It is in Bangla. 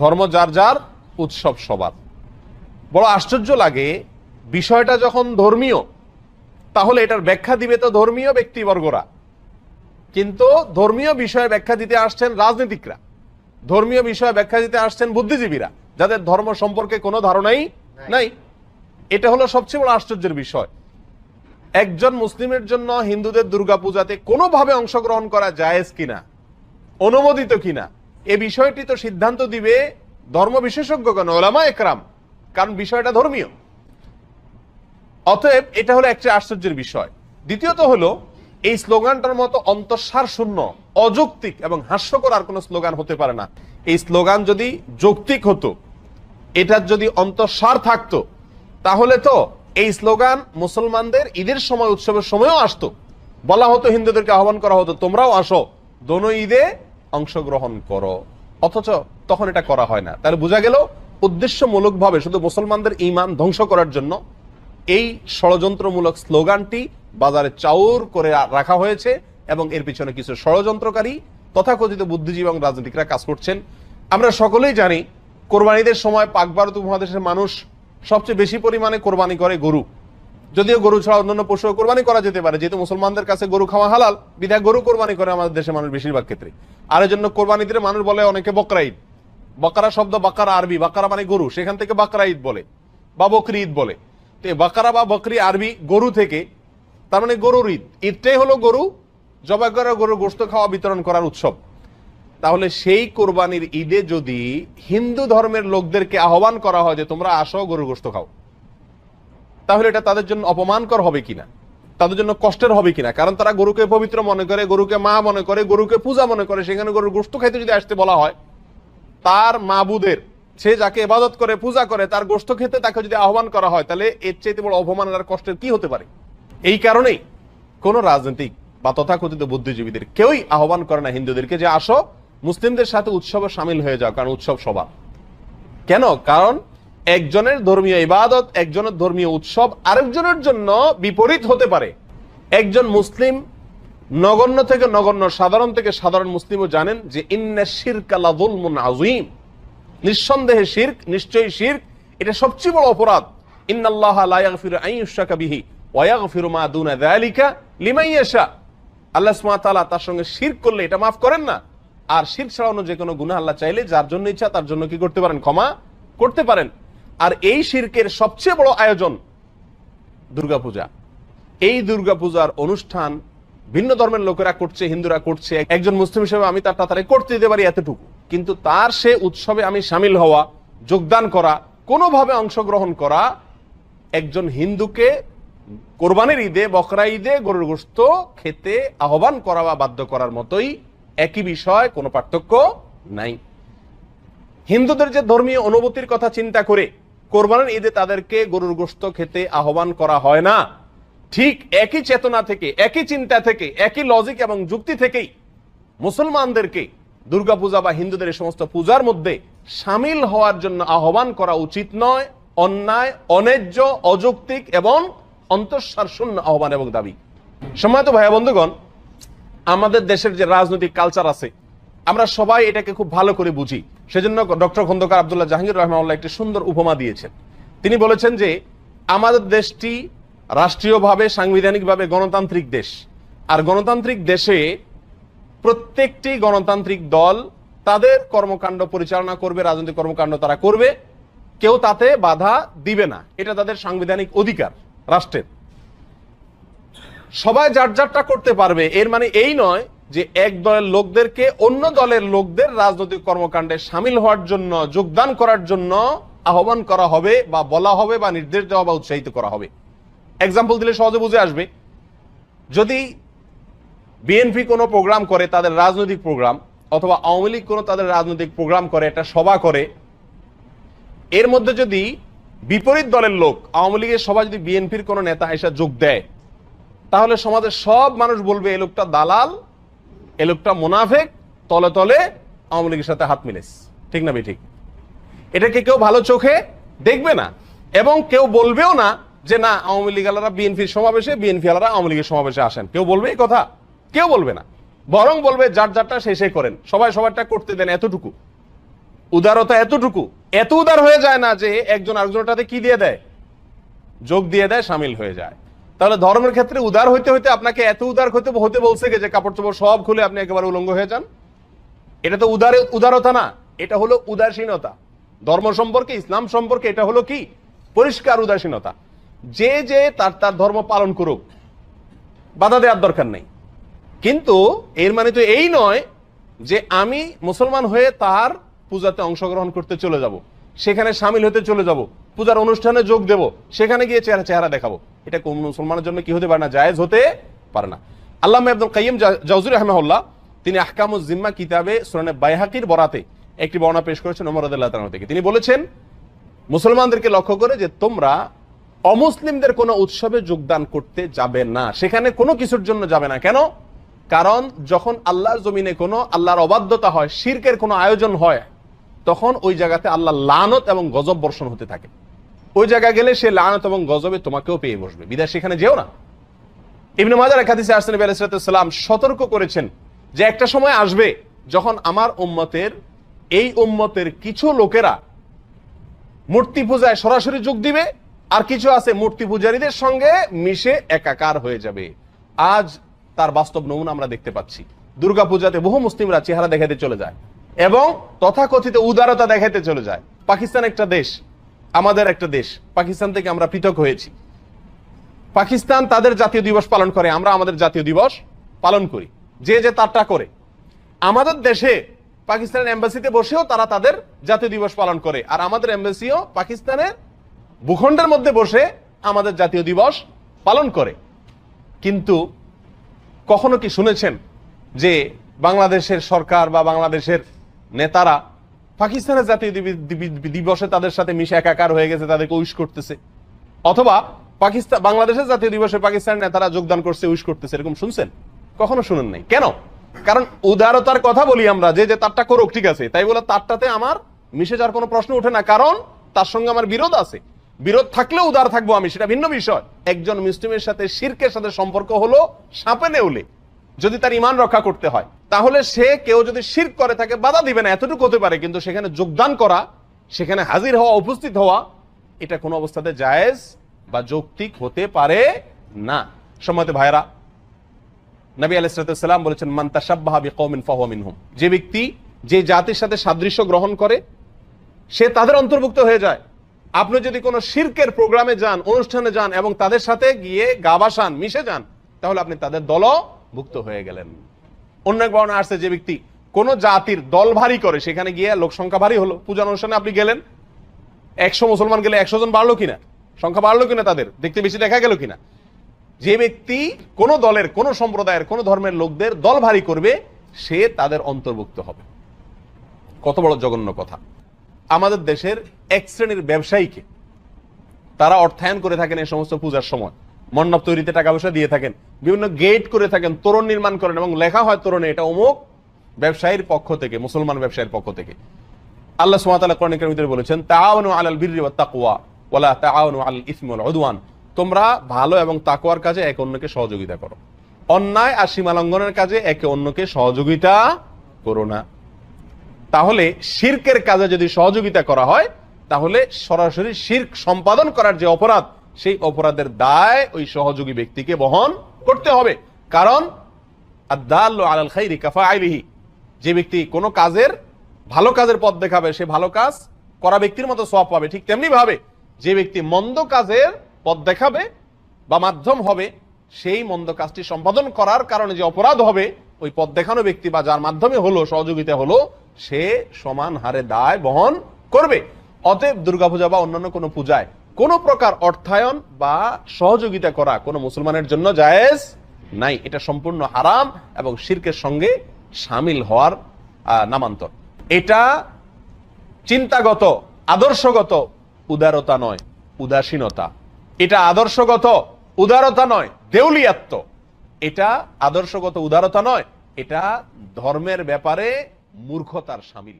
ধর্ম যার যার, উৎসব সবার। বড় আশ্চর্য লাগে, বিষয়টা যখন ধর্মীয় তাহলে এটার ব্যাখ্যা দিবে তো ধর্মীয় ব্যক্তিবর্গরা, কিন্তু ধর্মীয় বিষয়ে ব্যাখ্যা দিতে আসছেন রাজনীতিকরা, ধর্মীয় বিষয়ে ব্যাখ্যা দিতে আসছেন বুদ্ধিজীবীরা, যাদের ধর্ম সম্পর্কে কোনো ধারণাই নাই। এটা হলো সবচেয়ে বড় আশ্চর্যের বিষয়। একজন মুসলিমের জন্য হিন্দুদের দুর্গাপূজাতে কোনোভাবে অংশগ্রহণ করা জায়েজ কিনা, অনুমোদিত কিনা, এ বিষয়টি তো সিদ্ধান্ত দিবে ধর্ম বিশেষজ্ঞগণ, ওলামা একরাম, কারণ বিষয়টা ধর্মীয়। অতএব এটা হলো একটা আশ্চর্যের বিষয়। দ্বিতীয়ত হলো, এই স্লোগানটার মতো অন্তঃসার শূন্য, অযৌক্তিক এবং হাস্যকর আর কোনো স্লোগান হতে পারে না। এই স্লোগান যদি যৌক্তিক হতো, এটার যদি অন্তঃসার থাকতো, তাহলে তো এই স্লোগান মুসলমানদের ঈদের সময়, উৎসবের সময়ও আসতো। বলা হতো, হিন্দুদেরকে আহ্বান করা হতো, তোমরাও আসো, দোনো ঈদে অংশগ্রহণ করো। অথচ তখন এটা করা হয় না। তাহলে বোঝা গেল উদ্দেশ্যমূলকভাবে শুধু মুসলমানদের ঈমান ধ্বংস করার জন্য এই ষড়যন্ত্রমূলক স্লোগানটি বাজারে চাউর করে রাখা হয়েছে, এবং এর পিছনে কিছু ষড়যন্ত্রকারী তথাকথিত বুদ্ধিজীবী এবং রাজনীতিকরা কাজ করছেন। আমরা সকলেই জানি, কোরবানিদের সময় পাক ভারত উপমহাদেশের মানুষ সবচেয়ে বেশি পরিমাণে কোরবানি করে গরু। যদিও গরু ছাড়া অন্যান্য পশু কোরবানি করা যেতে পারে, যেহেতু মুসলমানদের কাছে গরু খাওয়া হালাল, বিধায় গরু কোরবানি করে আমাদের দেশের মানুষ বেশিরভাগ ক্ষেত্রে। আর এর জন্য কোরবানিদের মানুষ বলে অনেকে বকরা ঈদ। বকরা শব্দ বাকারা আরবি, বাকারা মানে গরু, সেখান থেকে বাকরা ঈদ বলে বা বকরি ঈদ বলে। তো বাকারা বা বকরি আরবি গরু থেকে, তার মানে গরুর ঈদ। ঈদটাই হলো গরু জবাই করা, গরুর গোশত খাওয়া, বিতরণ করার উৎসব। তাহলে সেই কোরবানির ঈদে যদি হিন্দু ধর্মের লোকদেরকে আহ্বান করা হয় যে তোমরা আসো, গরুর গোশত খাও, তাহলে এটা তাদের জন্য অপমানকর হবে কিনা, তাদের জন্য কষ্টের হবে কিনা? কারণ তারা গরুকে পবিত্র মনে করে, গরুকে মা মনে করে, গরুকে পূজা মনে করে। সেখানে গরুর গোশত খাইতে যদি আসতে বলা হয়, তার মাবুদের, সে যাকে ইবাদত করে, পূজা করে, তার গোশত খেতে তাকে যদি আহ্বান করা হয়, তাহলে এর চাইতে বড় অপমান আর কষ্টের কি হতে পারে? এই কারণেই কোন রাজনৈতিক বা তথাকথিত বুদ্ধিজীবীদের কেউই আহ্বান করে না হিন্দুদেরকে যে আসো, মুসলিমদের সাথে উৎসবে সামিল হয়ে যাও, কারণ উৎসব সবার। কেন? কারণ একজনের ধর্মীয় ইবাদত, একজনের ধর্মীয় উৎসব আরেকজনের জন্য বিপরীত হতে পারে। একজন মুসলিম, নগণ্য থেকে নগণ্য, সাধারণ থেকে সাধারণ মুসলিমও জানেন যে ইন্না শিরকা লাযুলমুন আযীম, নিঃসন্দেহে শিরক, নিশ্চয়ই শিরক এটা সবচেয়ে বড় অপরাধ। ইন্নাল্লাহা লা ইয়াগফিরু আন ইউশরাকা বিহি ওয়া ইয়াগফিরু মা দুনা যালিকা লিমান ইয়াশা। আল্লাহ সুবহানাহু ওয়া তাআলা তার সঙ্গে শিরক করলে এটা মাফ করেন না, আর শিরক ছাড়ানো যে কোনো গুনাহ আল্লাহ চাইলে যার জন্য ইচ্ছা তার জন্য কি করতে পারেন? ক্ষমা করতে পারেন। আর এই শিরকের সবচেয়ে বড় আয়োজন দুর্গাপূজা। এই দুর্গাপূজার অনুষ্ঠান ভিন্ন ধর্মের লোকেরা করছে, হিন্দুরা করছে। একজন মুসলিম হিসেবে আমি তার তাড়াতাড়ি করতে দিতে পারি এতটুকু, কিন্তু তার সে উৎসবে আমি সামিল হওয়া, যোগদান করা, কোনোভাবে অংশগ্রহণ করা, একজন হিন্দুকে কোরবানির ঈদে, বকরা ঈদে গরুর গোশত খেতে আহ্বান করা বা বাধ্য করার মতোই, একই বিষয়, কোনো পার্থক্য নাই। হিন্দুদের যে ধর্মীয় অনুভূতির কথা চিন্তা করে কোরবানির ঈদে তাদেরকে গরুর গোশত খেতে আহ্বান করা হয় না, ঠিক একই চেতনা থেকে, একই চিন্তা থেকে, একই লজিক এবং যুক্তি থেকেই মুসলমানদেরকে দুর্গাপূজা বা হিন্দুদের এই সমস্ত পূজার মধ্যে সামিল হওয়ার জন্য আহ্বান করা উচিত নয়। অন্যায়, অন্যায্য, অযৌক্তিক এবং অন্তঃসার শূন্য আহ্বান এবং দাবি। সম্মানিত ভাইয়া বন্ধুগণ, আমাদের দেশের যে রাজনৈতিক কালচার আছে, আমরা সবাই এটাকে খুব ভালো করে বুঝি। সেজন্য ডক্টর খন্দকার আব্দুল্লাহ জাহাঙ্গীর রহমানুল্লাহ একটি সুন্দর উপমা দিয়েছেন। তিনি বলেছেন যে আমাদের দেশটি রাষ্ট্রীয়ভাবে, সাংবিধানিকভাবে গণতান্ত্রিক দেশ। আর গণতান্ত্রিক দেশে প্রত্যেকটি গণতান্ত্রিক দল তাদের কর্মকাণ্ড পরিচালনা করবে, রাজনৈতিক কর্মকাণ্ড তারা করবে, কেউ তাতে বাধা দিবে না। এটা তাদের সাংবিধানিক অধিকার রাষ্ট্রের। সবাই যার যারটা করতে পারবে, এর মানে এই নয় যে এক দলের লোকদেরকে অন্য দলের লোকদের রাজনৈতিক কর্মকাণ্ডে সামিল হওয়ার জন্য, যোগদান করার জন্য আহ্বান করা হবে বা বলা হবে বা নির্দেশ দেওয়া বা উৎসাহিত করা হবে। এক্সাম্পল দিলে সহজে বুঝে আসবে। যদি বিএনপি কোনো প্রোগ্রাম করে, তাদের রাজনৈতিক প্রোগ্রাম, অথবা আওয়ামী লীগ কোনো তাদের রাজনৈতিক প্রোগ্রাম করে, একটা সভা করে, এর মধ্যে যদি বিপরীত দলের লোক, আওয়ামী লীগের সভা যদি বিএনপির কোনো নেতা এসে যোগ দেয়, তাহলে সমাজের সব মানুষ বলবে এ লোকটা দালাল, এ লোকটা মুনাফেক, তলে তলে আওয়ামী লীগের সাথে হাত মিলেছে। ঠিক না ঠিক? এটাকে কেউ ভালো চোখে দেখবে না, এবং কেউ বলবেও না যে না, আওয়ামী লীগ আলারা বিএনপির সমাবেশে, বিএনপি আলারা আওয়ামী লীগের সমাবেশে আসেন। কেউ বলবে এই কথা? কেউ বলবে না। বরং বলবে যার যারটা শেষে করেন, সবাই সবারটা করতে দেন, এতটুকু। উদারতা এতটুকু, এত উদার হয়ে যায় না যে একজন আরেকজনটাতে কি দিয়ে দেয়, যোগ দিয়ে দেয়, সামিল হয়ে যায়। তাহলে ধর্মের ক্ষেত্রে উদার হইতে হইতে আপনাকে এত উদার হতে বলছে যে কাপড় চোপড় সব খুলে আপনি একেবারে উলঙ্গ হয়ে যান? এটা তো উদারতা না, এটা হলো উদাসীনতা। ধর্ম সম্পর্কে, ইসলাম সম্পর্কে এটা হলো কি, পরিষ্কার উদাসীনতা। যে যে তার ধর্ম পালন করুক, বাধা দেওয়ার দরকার নেই। কিন্তু এর মানে তো এই নয় যে আমি মুসলমান হয়ে তার পূজাতে অংশগ্রহণ করতে চলে যাব, সেখানে সামিল হতে চলে যাব, পূজার অনুষ্ঠানে যোগ দেব, সেখানে গিয়ে চেহারা দেখাবো। এটা কোন মুসলমানের জন্য কি হতে পারে না, জায়েজ হতে পারে না। আল্লামা ইবনুল কাইয়িম জাওযী রাহিমাহুল্লাহ তিনি আহকামুজ জিম্মা কিতাবে সুনানে বাইহাকির বরাতে একটি বর্ণনা পেশ করেছেন ওমর রাদিয়াল্লাহু তাআলা থেকে। তিনি বলেছেন, মুসলমানদেরকে লক্ষ্য করে যে তোমরা অমুসলিমদের কোনো উৎসবে যোগদান করতে যাবে না, সেখানে কোনো কিছুর জন্য যাবে না। কেন? কারণ যখন আল্লাহর জমিনে কোনো আল্লাহর অবাধ্যতা হয়, শিরকের কোনো আয়োজন হয়, তখন ওই জায়গাতে আল্লাহর লানত এবং গজব বর্ষণ হতে থাকে। ওই জায়গা গেলে সে লানত এবং গজবে তোমাকেও পেয়ে বসবে, বিদায় সেখানে যেও না। ইবনে মাজার এক হাদিসে আসছে নবী আলাইহিস সালাম সতর্ক করেছেন যে একটা সময় আসবে যখন আমার এই উম্মতের কিছু লোকেরা মূর্তি পূজায় সরাসরি যোগ দিবে, আর কিছু আছে মূর্তি পূজারীদের সঙ্গে মিশে একাকার হয়ে যাবে। আজ তার বাস্তব নমুনা আমরা দেখতে পাচ্ছি। দুর্গা পূজাতে বহু মুসলিমরা চেহারা দেখাতে চলে যায় এবং তথাকথিত উদারতা দেখাতে চলে যায়। পাকিস্তান একটা দেশ, আমাদের একটা দেশ, পাকিস্তান থেকে আমরা পৃথক হয়েছি। পাকিস্তান তাদের জাতীয় দিবস পালন করে, আমরা আমাদের জাতীয় দিবস পালন করি, যে যে তারটা করে। আমাদের দেশে পাকিস্তানের এম্বাসিতে বসেও তারা তাদের জাতীয় দিবস পালন করে, আর আমাদের এম্বাসিও পাকিস্তানের ভূখণ্ডের মধ্যে বসে আমাদের জাতীয় দিবস পালন করে। কিন্তু কখনো কি শুনেছেন যে বাংলাদেশের সরকার বা বাংলাদেশের নেতারা পাকিস্তানের জাতীয় দিবসে তাদের সাথে মিশে একাকার হয়ে গেছে, তাদেরকে উইশ করতেছে? অথবা বাংলাদেশের জাতীয় দিবসে পাকিস্তানের নেতারা যোগদান করছে, উইশ করতেছে, এরকম শুনছেন? কখনো শুনেন নাই। কেন? কারণ উদারতার কথা বলি আমরা, যে যে তারটা করুক, ঠিক আছে, তাই বলে তারটাতে আমার মিশে যাওয়ার কোনো প্রশ্ন ওঠে না, কারণ তার সঙ্গে আমার বিরোধ আছে। বিরোধ থাকলেও উদার থাকবো আমি, সেটা ভিন্ন বিষয়। একজন মুসলিমের সাথে শিরকের সাথে সম্পর্ক হলো সাপে নেউলে। যদি তার ঈমান রক্ষা করতে হয়, তাহলে সে কেউ যদি শিরক করে তাকে বাধা দিবে না, এতটুকু হতে পারে। কিন্তু সেখানে যোগদান করা, সেখানে হাজির হওয়া, উপস্থিত হওয়া, এটা কোনো অবস্থাতে জায়েজ বা যৌক্তিক হতে পারে না। সম্মানিত ভাইরা, নবী আলাইহিস সালাম বলেছেন, মান তাশাব্বাহা বিকওমিন ফাহুয়া মিনহুম। যে ব্যক্তি যে জাতির সাথে সাদৃশ্য গ্রহণ করে সে তাদের অন্তর্ভুক্ত হয়ে যায়। আপনি যদি কোনো শিরকের প্রোগ্রামে যান, অনুষ্ঠানে যান এবং তাদের সাথে গিয়ে গা ভাসান, মিশে যান, তাহলে আপনি তাদের দলভুক্ত হয়ে গেলেন। অন্য এক বর্ণনা আসছে, যে ব্যক্তি কোন জাতির দল ভারী করে, সেখানে গিয়ে লোক সংখ্যা ভারী হলো, পূজা অনুষ্ঠানে আপনি গেলেন, 100 মুসলমান গেলে 100 জন বাড়লো কিনা, সংখ্যা বাড়লো কিনা, তাদের দেখতে বেশি দেখা গেল কিনা? যে ব্যক্তি কোন দলের, কোন সম্প্রদায়ের, কোন ধর্মের লোকদের দল ভারী করবে, সে তাদের অন্তর্ভুক্ত হবে। কত বড় জঘন্য কথা! আমাদের দেশের এক শ্রেণীর ব্যবসায়ীকে তারা অর্থায়ন করে থাকেন এই সমস্ত পূজার সময়, মণ্ডপ তৈরিতে টাকা পয়সা দিয়ে থাকেন, বিভিন্ন গেট করে থাকেন, তোরণ নির্মাণ করেন এবং লেখা হয় তোরণে এটা অমুক ব্যবসায়ীর পক্ষ থেকে, মুসলমান ব্যবসায়ীর পক্ষ থেকে। আল্লাহ সুবহানাহু ওয়া তাআলা কোরআন কারীমের ভিতরে বলেছেন, তাআওয়ানু আলাল বিররি ওয়াত তাকওয়া ওয়া লা তাআওয়ানু আলাল ইসমি ওয়াল উদওয়ান। তোমরা ভালো এবং তাকওয়ার কাজে একে অন্যকে সহযোগিতা করো, অন্যায় আর সীমা লঙ্ঘনের কাজে একে অন্যকে সহযোগিতা করো না। তাহলে শিরকের কাজে যদি সহযোগিতা করা হয়, তাহলে সরাসরি শিরক সম্পাদন করার যে অপরাধ, সেই অপরাধের দায় ওই সহযোগী ব্যক্তিকে বহন করতে হবে। কারণ আদ-দাল্লু আলাল খাইরি কাফাইলিহি, যে ব্যক্তি কোনো কাজের, ভালো কাজের পথ দেখাবে, সে ভালো কাজ করা ব্যক্তির মতো সওয়াব পাবে। ঠিক তেমনি ভাবে যে ব্যক্তি মন্দ কাজের পথ দেখাবে বা মাধ্যম হবে, সেই মন্দ কাজটি সম্পাদন করার কারণে যে অপরাধ হবে, ওই পথ দেখানো ব্যক্তি বা যার মাধ্যমে হলো, সহযোগিতা হলো, সে সমান হারে দায় বহন করবে। অতএব দুর্গাপূজা বা অন্যান্য কোনো পূজায় কোন প্রকার অর্থায়ন বা সহযোগিতা করা কোনো মুসলমানের জন্য জায়েজ নাই। এটা সম্পূর্ণ হারাম এবং শিরকের সঙ্গে শামিল হওয়ার নামান্তর। এটা চিন্তাগত, আদর্শগত উদারতা নয়, উদাসীনতা। এটা আদর্শগত উদারতা নয়, দেউলিয়াত্ব। এটা আদর্শগত উদারতা নয়, এটা ধর্মের ব্যাপারে মূর্খতার শামিল।